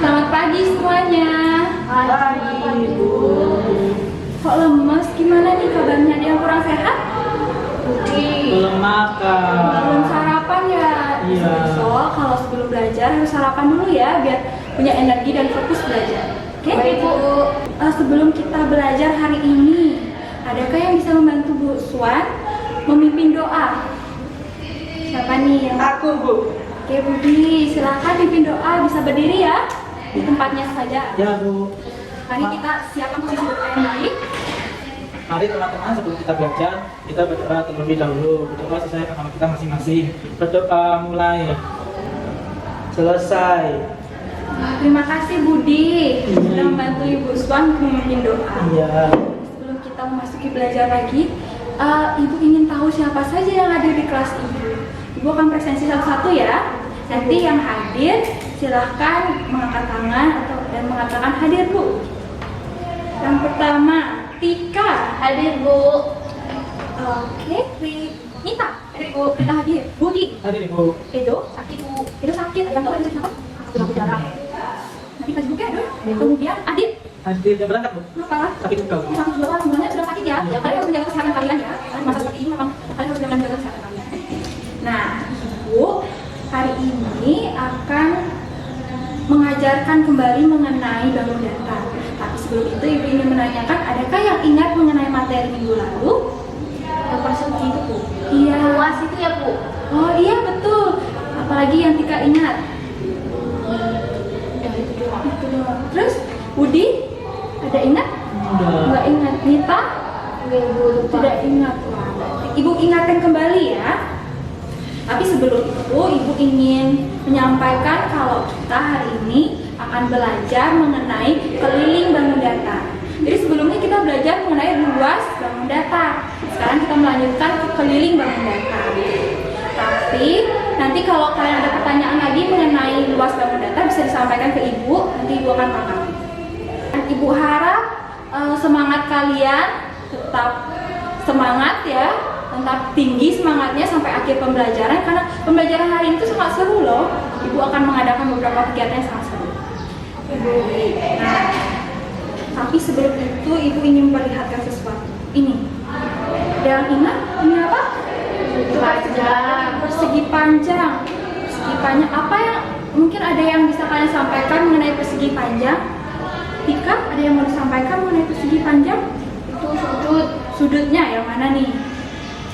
Selamat pagi semuanya. Pagi, Bu. Kok lemes? Gimana nih kabarnya? Ada yang kurang sehat? Belum makan. Belum sarapan ya? Iya. So, kalau sebelum belajar harus sarapan dulu ya, biar punya energi dan fokus belajar. Oke? Baik, Bu. Sebelum kita belajar hari ini, adakah yang bisa membantu Bu Swan memimpin doa? Siapa nih yang... Aku, Bu. Oke, Budi, silahkan pimpin doa. Bisa berdiri ya, di tempatnya saja. Ya, Bu. Mari kita siapkan posisi doa yang baik. Mari teman-teman sebelum kita belajar, kita berdoa terlebih dahulu. Berdoa sesuai agama kita masing-masing. Berdoa mulai. Selesai. Terima kasih Budi sudah membantu Ibu Swan memimpin doa. Iya. Sebelum kita memasuki belajar lagi, Ibu ingin tahu siapa saja yang hadir di kelas Ibu. Ibu akan presentasi satu-satu ya. Nanti yang hadir silahkan mengangkat tangan dan mengatakan hadir Bu. Yang pertama, Tika. Hadir, Bu. Oke, Nita. Hadir Bu. Kita hadir. Budi. Hadir, Bu. Edo sakit Bu. Edo sakit. Yang tahu Edo siapa? Aku jarang. Nanti kasih buka Edo. Kemudian Adit. Hadir yang berangkat, Bu. Kenapa? Sakit juga, Bu. Sakit juga sebenarnya sudah sakit ya. Kalian harus menjaga kesehatan kalian ya. Kalian masa seperti ini memang kalian harus menjaga kesehatan kalian. Nah, Ibu hari ini akan mengajarkan kembali mengenai bangun datar. Tapi sebelum itu Ibu ingin menanyakan, adakah yang ingat mengenai materi minggu lalu? Yang persegi itu, Bu. Iya. Luas itu ya, Bu. Oh iya betul. Apalagi yang Tika ingat? Ya, itu doang. Itu doang. Terus Budi ada ingat? Udah. Nggak ingat. Nita Minggu lupa. tidak ingat. Wah, berarti Ibu ingatkan kembali ya. Tapi sebelum itu Ibu ingin menyampaikan kalau kita hari ini akan belajar mengenai keliling bangun datar. Jadi sebelumnya kita belajar mengenai luas bangun datar. Sekarang kita melanjutkan ke keliling bangun datar. Tapi nanti kalau kalian ada pertanyaan lagi mengenai luas bangun datar bisa disampaikan ke Ibu. Nanti Ibu akan tanggapi. Ibu harap semangat kalian tetap semangat ya, tetap tinggi semangatnya sampai akhir pembelajaran, karena pembelajaran hari ini itu sangat seru loh. Ibu akan mengadakan beberapa kegiatan yang sangat seru. Nah, tapi sebelum itu Ibu ingin memperlihatkan sesuatu. Ini, ada yang ingat? Ini apa? Persegi panjang. Persegi panjang. Apa yang mungkin ada yang bisa kalian sampaikan mengenai persegi panjang? Tika, ada yang mau disampaikan mengenai persegi panjang? Itu sudut. Sudutnya yang mana nih?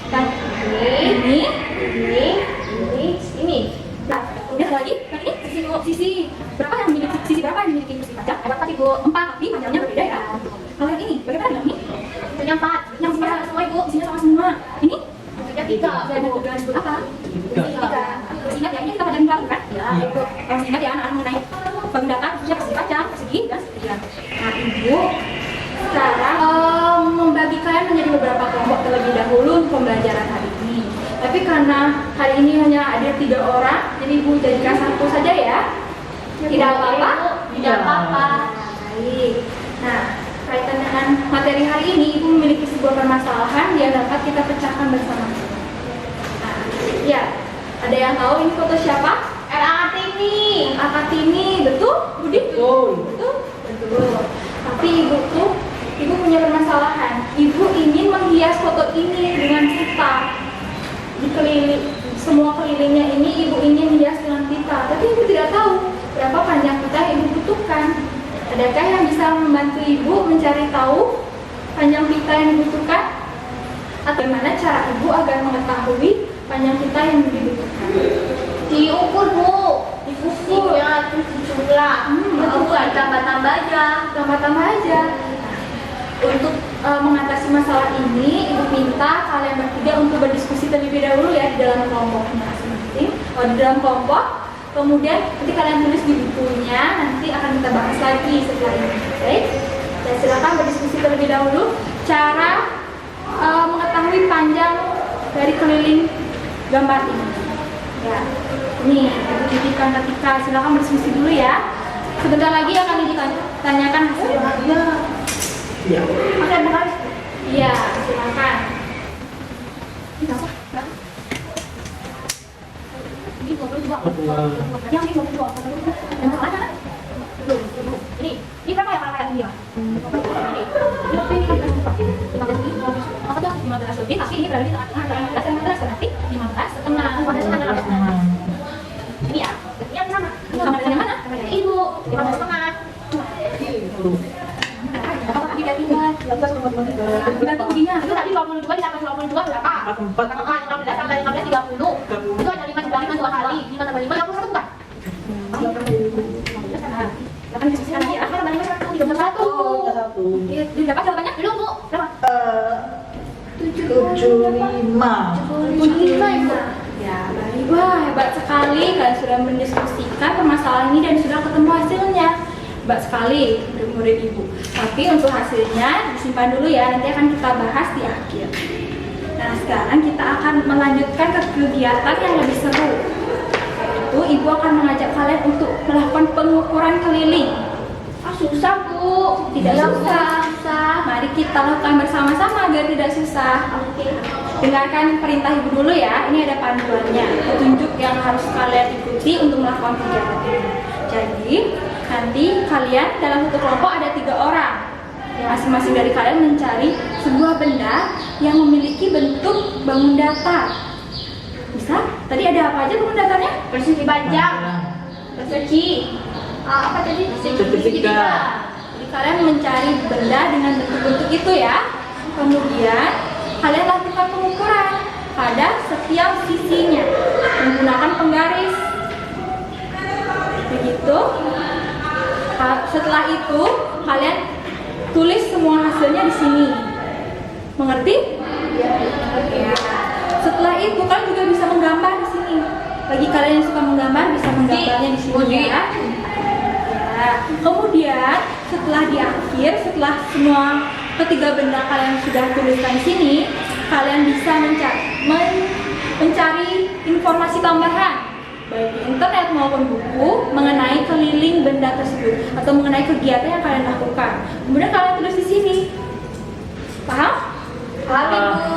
Dan Ini. ini. Nah, kemudian lagi, yang ini sisi berapa yang memiliki sisi berapa yang memiliki persegi panjang? Ada tadi Bu, 4, tapi panjangnya berbeda ya. Kalau yang ini, bagaimana dengan ini? Punya 4. Yang sama semua Ibu, isinya sama semua. Ini? Punya 3. Ada juga disebut apa? Tiga. Ingat ya, ini kita pelajaran baru kan? Ya, Itu harus ingat ya anak-anak mengenai bangun datar, khususnya persegi panjang, persegi dan segitiga. Nah, Ibu sekarang membagi kalian menjadi beberapa kelompok terlebih dahulu untuk pembelajaran hari ini. Tapi karena hari ini hanya ada 3 orang, jadi Ibu jadikan satu saja ya. Tidak apa-apa? Tidak apa-apa. Baik. Nah, kaitan dengan materi hari ini, Ibu memiliki sebuah permasalahan yang dapat kita pecahkan bersama-sama. Nah, ya, ada yang tahu ini foto siapa? LAT ini. Akatini, betul? Budi? Betul. Betul? Betul. Tapi Ibu punya permasalahan. Ibu ingin menghias foto ini dengan pita. Semua kelilingnya ini Ibu ingin hias dengan pita. Tapi Ibu tidak tahu berapa panjang pita yang Ibu butuhkan. Adakah yang bisa membantu Ibu mencari tahu panjang pita yang dibutuhkan? Atau bagaimana cara Ibu agar mengetahui panjang pita yang dibutuhkan? Diukur, Bu. Diukur. Iya, terus dijumlah. Bukan tambah-tambah aja. Tambah-tambah aja. Untuk mengatasi masalah ini, Ibu minta kalian bertiga untuk berdiskusi terlebih dahulu ya di dalam kelompoknya masing-masing. Di dalam kelompok, kemudian nanti kalian tulis di bukunya, nanti akan kita bahas lagi setelah ini. Baik? Dan silakan berdiskusi terlebih dahulu cara mengetahui panjang dari keliling gambar ini. Ya, nih Ibu titipkan ketika silakan berdiskusi dulu ya. Sebentar lagi akan ditanyakan hasilnya. Iya. Oke, benar. Iya, silakan. Ini masuk. Ini 22. Kedua. Yang ini 22. Yang mana? 15 lebih, tapi ini berada di tengah-tengah antara 15 dan 15, berarti 15 setengah. Ini ya, yang sama. Sama dengan yang mana? Ibu, 15 setengah. Apa tadi udah tinggal? Berarti begini, itu tadi 22 ditambah 22 berapa? 16 tambah 15 30. Itu ada 5 tambah 5 2 kali. 5 tambah 5 21 bukan? 8 dikasihkan lagi ya. 5 tambah 5 31. Berapa jawabannya? Belum, Bu. Berapa? 75. 75 Ibu. Ya, baik. Wah, hebat sekali. Kalian sudah mendiskusikan permasalahan ini dan sudah ketemu hasilnya. Hebat sekali murid Ibu. Tapi untuk hasilnya disimpan dulu ya, nanti akan kita bahas di akhir. Nah, sekarang kita akan melanjutkan ke kegiatan yang lebih seru. Itu Ibu akan mengajak kalian untuk melakukan pengukuran keliling. Susah, Bu. Tidak susah. Mari kita lakukan bersama-sama agar tidak susah. Oke. Dengarkan perintah Ibu dulu ya. Ini ada panduannya, petunjuk yang harus kalian ikuti untuk melakukan kegiatan ini. Jadi, nanti kalian dalam satu kelompok ada 3 orang. Masing-masing dari kalian mencari sebuah benda yang memiliki bentuk bangun datar. Bisa? Tadi ada apa aja bangun datarnya? Persegi panjang. Persegi. Apa tadi? Segitiga. Jadi kalian mencari benda dengan bentuk-bentuk itu ya. Kemudian kalian lakukan pengukuran pada setiap sisinya menggunakan penggaris. Begitu. Setelah itu kalian tulis semua hasilnya di sini. Mengerti? Ya. Setelah itu kalian juga bisa menggambar di sini. Bagi kalian yang suka menggambar bisa menggambarnya di sini ya. Kemudian setelah di akhir, setelah semua ketiga benda kalian sudah tuliskan di sini, kalian bisa mencari informasi tambahan baik di internet maupun buku mengenai keliling benda tersebut atau mengenai kegiatan yang kalian lakukan. Kemudian kalian tulis di sini. Paham? Paham, Ibu.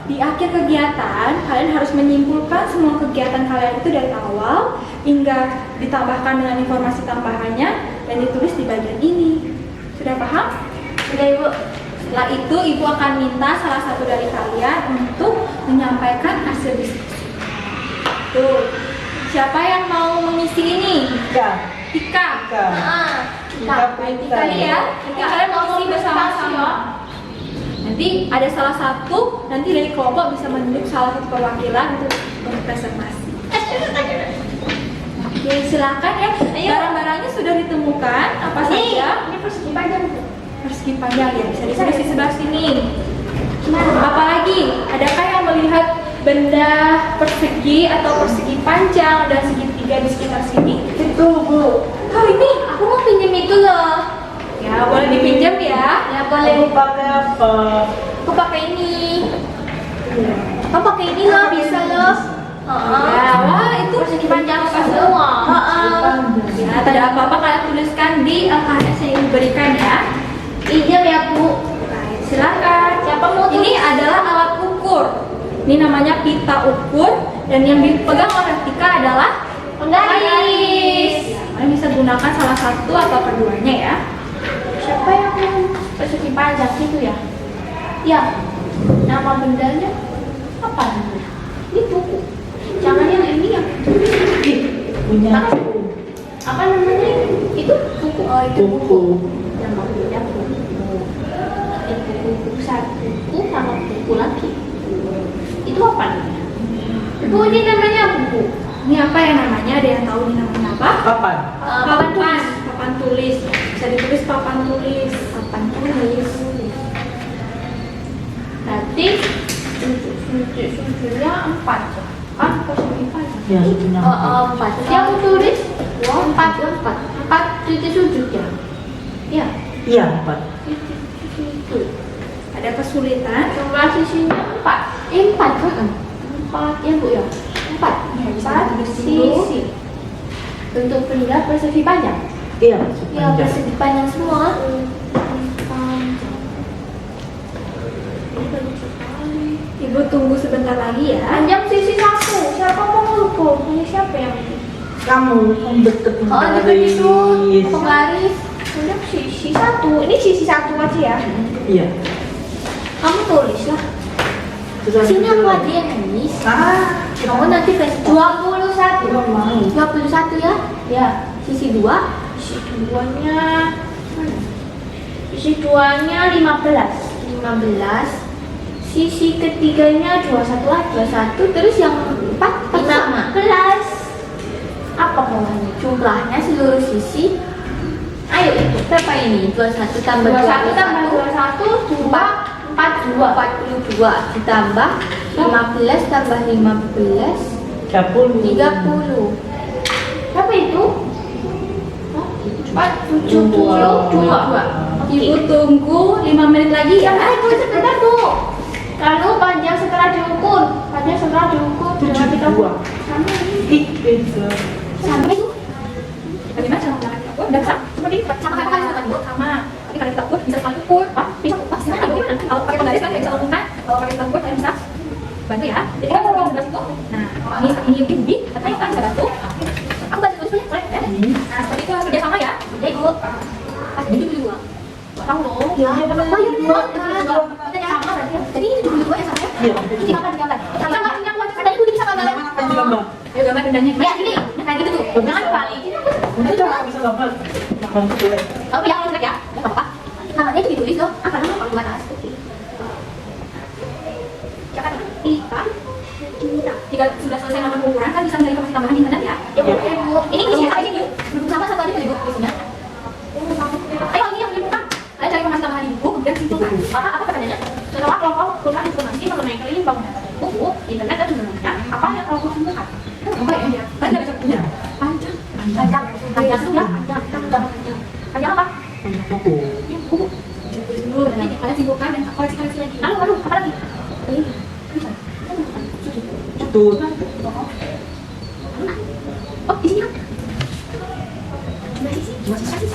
Di akhir kegiatan, kalian harus menyimpulkan semua kegiatan kalian itu dari awal hingga ditambahkan dengan informasi tambahannya dan ditulis di bagian ini. Sudah paham? Sudah, Ibu. Setelah itu, Ibu akan minta salah satu dari kalian untuk menyampaikan hasil diskusi. Tuh. Siapa yang mau mengisi ini? Tika. Tika ya. Nanti kalian mengisi bersama-sama. Nanti ada salah satu, nanti dari kelompok bisa menunjuk salah satu perwakilan untuk berpresentasi. Oke, silakan ya. Barang-barangnya sudah ditemukan. Apa saja? Ini persegi panjang. Persegi panjang ya, bisa ditulis di sebelah sini. Apalagi, adakah yang melihat benda persegi atau persegi panjang dan segitiga di sekitar sini? Itu, Bu. Oh, ini Aku mau pinjam itu loh. ya boleh dipinjam ya. Ya Kamu boleh. pakai apa? Aku pakai ini. Aku pakai ini loh, bisa loh. Ya, wah itu Persegi panjang semua. ya, tidak apa-apa kalian tuliskan di LKS yang diberikan ya. Pinjam ya, Bu. Baik, silakan. Siapa mau tulis? Ini adalah alat ukur. Ini namanya pita ukur dan yang dipegang oleh Tika adalah Penggaris. Ya, kalian bisa gunakan salah satu atau keduanya ya. Siapa yang mau persegi panjang itu ya? Ya. Nama bendanya apa namanya? Ini buku. Jangan yang ini yang Punya Apa? aku. apa namanya ini? Itu buku. Oh, itu buku. Buku. Nama benda buku. Itu buku satu buku sama buku lagi. Itu apa namanya? Bu, ini namanya buku. Ini apa ya namanya? Ada yang tahu ini namanya apa? Kapan? Papan tulis. Bisa ditulis papan tulis. Papan tulis. Berarti sujudnya 4 kan? Persegi panjang. Ya, punya aku. 4. Jadi aku tulis 4 titik sujud ya? Iya. Iya, 4. Titik sujud. Ada kesulitan? Jumlah sisinya 4. 4 kan? 4 ya, Bu ya? 4. Ya, bisa 4 ditulis dulu. sisi. Bentuk benda persegi panjang. Iya, Ya, persegi panjang semua. Ibu tunggu sebentar lagi ya. Panjang sisi 1. Siapa mau ngukur? Ini siapa yang ini? Kamu deket Oh, deket itu penggaris. Panjang sisi satu. Ini sisi satu aja ya. Iya. Kamu tulis lah. Sini aku ada yang nulis. Kamu nanti versi 21. 21 ya? Ya. Sisi 2. Sisi 2-nya. Sisi 2-nya 15. Sisi ketiganya 21 lah, 21. Terus yang 4 15. Apa maunya? Jumlahnya seluruh sisi. Ayo itu berapa ini? 21 tambah 21 tambah 21 42 ditambah 15 tambah 15 30. Berapa itu? 72. Ibu tunggu 5 menit lagi ya. Ibu sebentar Bu. Lalu panjang setelah diukur. Jangan kita buat. Sampai itu. Bagaimana cara menggunakan kapur? Udah bisa? Seperti ini, sama sama. Tapi kalau kita ukur bisa sekali ukur. Bisa pas kalau pakai penggaris kan nggak bisa lakukan. Kalau pakai ukur kalian bisa bantu ya. Jadi kan kalau sebelah situ. Nah, ini Yubi, katanya kan bisa bantu. Aku bantu tulis boleh? Nah, seperti itu kerja sama ya. Ya Ibu. Ini dulu. Tahu loh. Ya, Kita sama berarti. Jadi ini dulu ya sama ya. Ini kapan jalan? Sama nggak punya kuat? Tadi Ibu bisa gambar. Ayo gambar bendanya. Ya ini, kayak gitu tuh. Jangan balik. Udah coba bisa gambar. Makan itu ya. Oh, yang jelek ya? Nggak apa-apa. Namanya itu ditulis loh. Apa namanya kalau bukan atas? Jangan kita. Jika sudah selesai melakukan pengukuran kan bisa mencari informasi tambahan di internet ya. Ya boleh Bu. Ini isinya apa aja nih? Buku sama satu aja kali Bu isinya. Ayo ini yang dibuka. Kalian cari informasi tambahan di buku kemudian simpulkan. Apa pertanyaannya? Setelah kelompok kumpulkan informasi mengenai keliling bangunan buku, internet dan sebagainya, apa yang kelompok simpulkan? Apa ya? Kan nggak bisa punya. Panjang apa? Buku. Buku. Dulu nanti kalian simpulkan dan koleksi lagi. Lalu apa lagi? Ini. Tuh. Oh, di sini. Cuma sisi.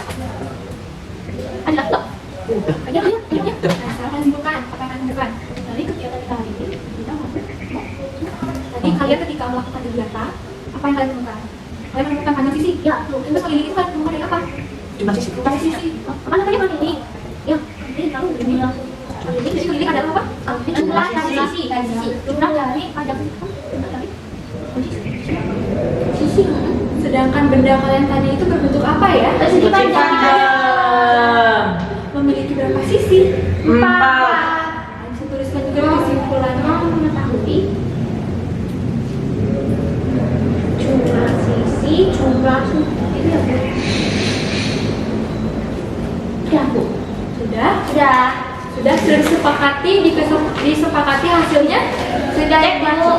Ada lagi nggak? Udah. Ayo. Nah, sekarang kalian simpulkan. Apa yang kalian simpulkan? Dari kegiatan kita hari ini, kita mau. Tadi kalian ketika melakukan kegiatan, apa yang kalian temukan? Kalian menemukan panjang sisi? Ya. Terus keliling itu kan temukan dari apa? Cuma sisi. Panjang sisi. Apa namanya kalau ini? Ya, ini tahu ini lah. Ini jadi keliling adalah apa? Jumlah dari sisi. Jumlah dari panjang sisi. Sisi. Sedangkan benda kalian tadi itu berbentuk apa ya? Persegi panjang. Memiliki berapa sisi? 4. Saya tuliskan juga kesimpulannya mengetahui Jumlah sisi, jumlah ini ya Bu. Ya Bu. Sudah disepakati hasilnya? Sudah ya Bu.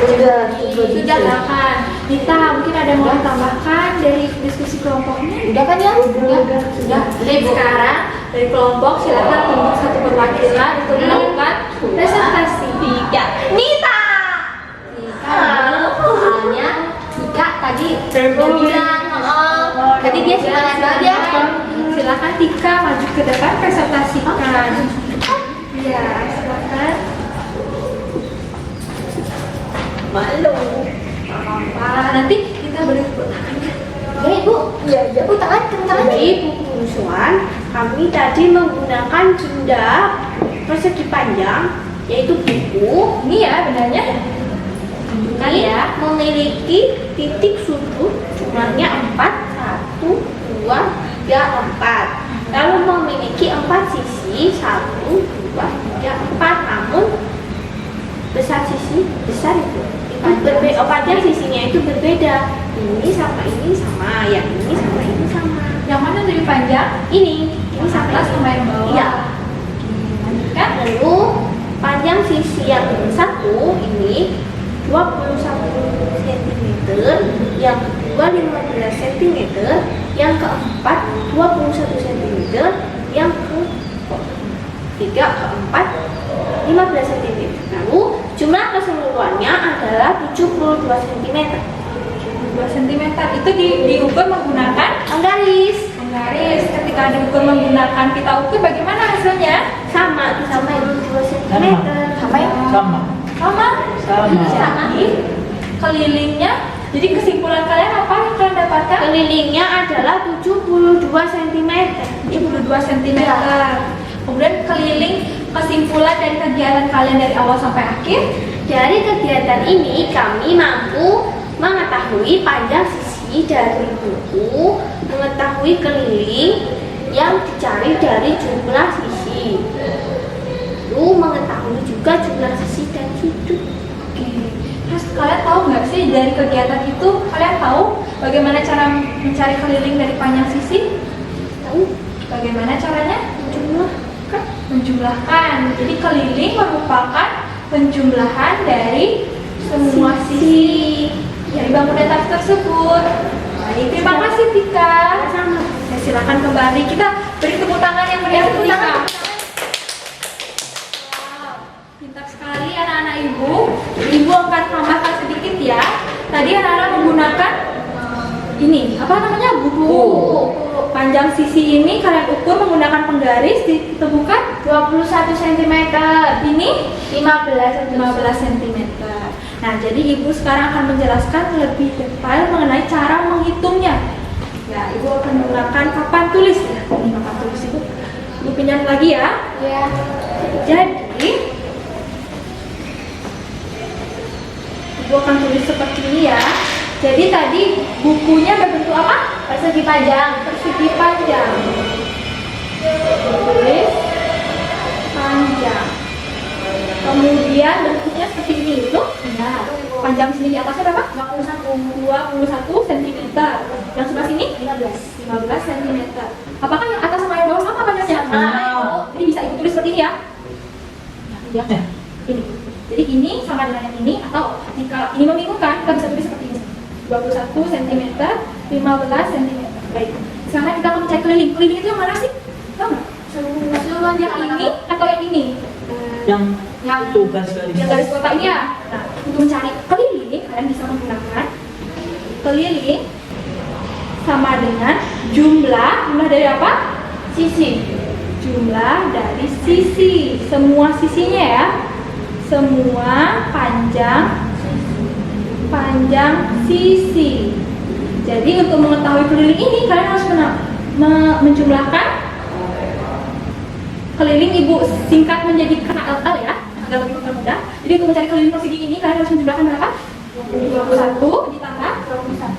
Sudah silakan. Nita, mungkin ada yang mau ditambahkan dari diskusi kelompoknya? Udah kan ya? Sudah. Jadi sekarang dari kelompok silakan tunjuk satu perwakilan untuk melakukan presentasi. Nita. Soalnya Tika tadi bilang, jadi dia silakan saja. Silakan Tika maju ke depan presentasikan. Ya, silakan. Malu. Apa? Nanti kita beri Ya Ibu. Ya Bu, tangan. Jadi buku rusuhan kami tadi menggunakan benda persegi panjang yaitu buku. Ini ya bendanya. Ini ya memiliki titik sudut jumlahnya 4, 1, 2, 3, 4. Lalu memiliki 4 sisi 1, 2, 3, 4. Namun besar sisi besar itu panjang sisinya itu berbeda. Ini sama, yang ini sama, ini sama. Yang mana lebih panjang? Ini sama Atas sama yang bawah. Iya. Kan? Lalu panjang sisi yang satu ini 21 cm, yang kedua 15 cm, yang keempat 21 cm, yang ketiga keempat 15 cm. Lalu jumlah keseluruhannya adalah 72 cm. 2 cm itu diukur menggunakan Garis garis. Ketika diukur menggunakan kita ukur bagaimana hasilnya? sama 72 cm. Sama ya? Sama. Sama. Sama. Jadi kelilingnya. Jadi kesimpulan kalian apa yang kalian dapatkan? Kelilingnya adalah 72 cm. 72 cm. Kemudian keliling kesimpulan dari kegiatan kalian dari awal sampai akhir. Dari kegiatan ini kami mampu mengetahui panjang sisi dari buku, mengetahui keliling yang dicari dari jumlah sisi. Lalu mengetahui juga jumlah sisi dan sudut. Oke. Terus kalian tahu nggak sih dari kegiatan itu kalian tahu bagaimana cara mencari keliling dari panjang sisi? Tahu Bagaimana caranya? jumlah Menjumlahkan. Jadi keliling merupakan penjumlahan dari semua sisi dari bangun datar tersebut. Baik, terima kasih Tika. sama. Ya, silakan kembali, kita beri tepuk tangan yang meriah untuk Tika. Wow, pintar sekali anak-anak ibu. Ibu akan tambahkan sedikit ya. Tadi anak-anak menggunakan ini apa namanya, buku. Panjang sisi ini kalian ukur menggunakan penggaris, ditemukan 21 cm. ini 15 cm. Nah, jadi ibu sekarang akan menjelaskan lebih detail mengenai cara menghitungnya. Ya, ibu akan menggunakan papan tulis ya. Ini papan tulis itu. Ibu pinjam lagi ya. Ya. Jadi ibu akan tulis seperti ini ya. Jadi tadi bukunya berbentuk apa? Persegi panjang. Persegi panjang. Tulis panjang. Kemudian bentuknya seperti ini itu. Nah, panjang sini di atasnya berapa? 21 cm. Yang sebelah sini 15 cm. Apakah yang atas sama yang bawah sama panjangnya? Sama. Ini bisa ibu tulis seperti ini ya. Ya, ini. Jadi ini sama dengan yang ini, atau jika ini membingungkan, kita bisa tulis seperti ini. 21 cm, 15 cm. Baik. Sekarang kita akan mencari keliling. Keliling itu yang mana sih? Tahu nggak? Seluruh Yang ini atau yang ini? Yang itu garis-garis. Yang garis kotak ini ya. Nah, untuk mencari keliling, kalian bisa menggunakan keliling sama dengan jumlah dari apa? sisi. Jumlah dari sisi, semua sisinya ya. Semua panjang sisi. Jadi untuk mengetahui keliling ini kalian harus menjumlahkan keliling, ibu singkat menjadi KLL ya, agar lebih mudah. Jadi untuk mencari keliling persegi ini kalian harus menjumlahkan berapa? 21 ditambah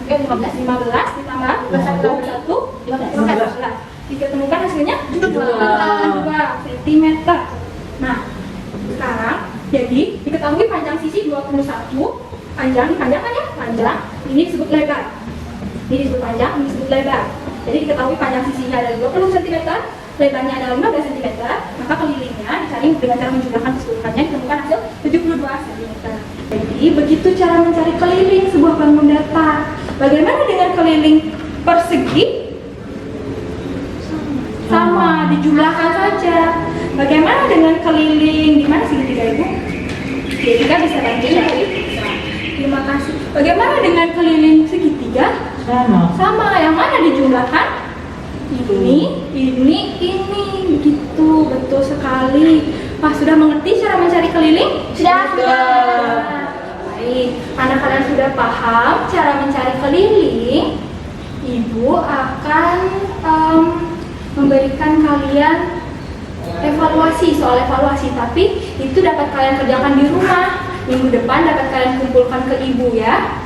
15 ditambah 21 15. Jika temukan hasilnya 2 cm. Nah, sekarang jadi diketahui panjang sisi 21, panjang kan ya, panjang, ini disebut lebar. Ini disebut panjang, ini disebut lebar. Jadi diketahui panjang sisinya adalah 20 cm, lebarnya adalah 15 cm, maka kelilingnya dicari dengan cara menjumlahkan keseluruhannya, ditemukan hasil 72 cm. Jadi begitu cara mencari keliling sebuah bangun datar. Bagaimana dengan keliling persegi? Sama, dijumlahkan saja. Bagaimana dengan keliling di mana segitiga ibu? Jadi kan bisa bantu cari. Terima kasih. Bagaimana dengan keliling segitiga? Sama. Yang mana dijumlahkan? Ini, begitu, betul sekali. Wah, sudah mengerti cara mencari keliling? Sudah. Baik, karena kalian sudah paham cara mencari keliling, ibu akan memberikan kalian soal evaluasi, tapi itu dapat kalian kerjakan di rumah. Minggu depan dapat kalian kumpulkan ke ibu ya.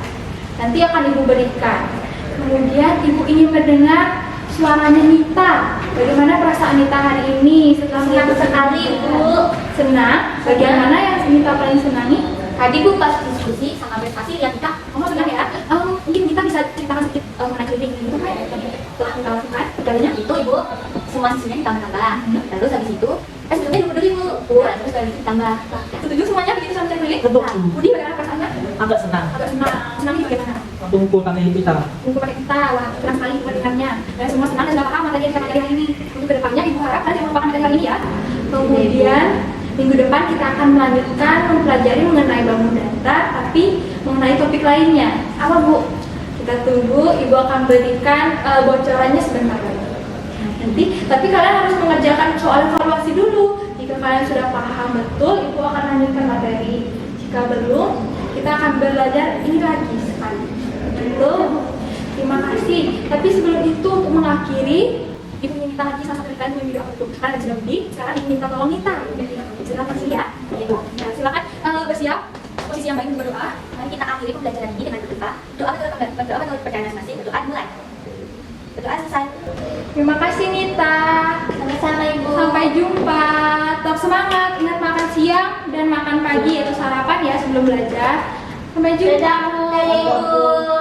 Nanti akan ibu berikan. Kemudian ibu ingin mendengar suaranya Nita. Bagaimana perasaan Nita hari ini setelah Senang mengikuti sekali, Bu. Senang. Bagaimana yang Nita paling senangi? Tadi Bu pas diskusi sama prestasi lihat kita. Senang ya. Mungkin kita bisa ceritakan sedikit mengenai keliling itu kan telah kita lakukan perjalanannya. Itu Ibu semua sisinya ditambah. Terus habis itu sebelumnya dulu Ibu. Terus habis itu ditambah. Setuju semuanya begitu sama mencari keliling? Betul. Budi bagaimana perasaannya? Agak senang. Agak senang. Senangnya bagaimana? Mengumpulkan kita. Buku pakai kita, wah senang sekali mendengarnya. Dan semua senang dan sudah paham materi yang kita pelajari hari ini. Untuk kedepannya ibu harap kalian melupakan materi hari ini ya. Kemudian minggu depan kita akan melanjutkan mempelajari mengenai bangun datar, tapi mengenai topik lainnya. Apa Bu? Kita tunggu, ibu akan berikan bocorannya sebentar lagi. Nanti, tapi kalian harus mengerjakan soal evaluasi dulu. Jika kalian sudah paham betul, ibu akan lanjutkan materi. Jika belum, kita akan belajar ini lagi sekali. Begitu. Terima kasih. Tapi sebelum itu untuk mengakhiri, ibu ingin minta lagi sama kalian yang video apa tuh? Karena sudah beli, sekarang ingin minta tolong Nita. Silakan sih ya. Nah, silakan bersiap. Posisi yang baik untuk berdoa. Mari kita akhiri pembelajaran ini dengan berdoa. Berdoa menurut percayaan masing-masing. Berdoa dimulai. Berdoa selesai. Terima kasih Nita. Sama-sama Ibu. Sampai jumpa. Tetap semangat. Ingat makan siang dan makan pagi yaitu sarapan ya sebelum belajar. Sampai jumpa. Dadah, Ibu.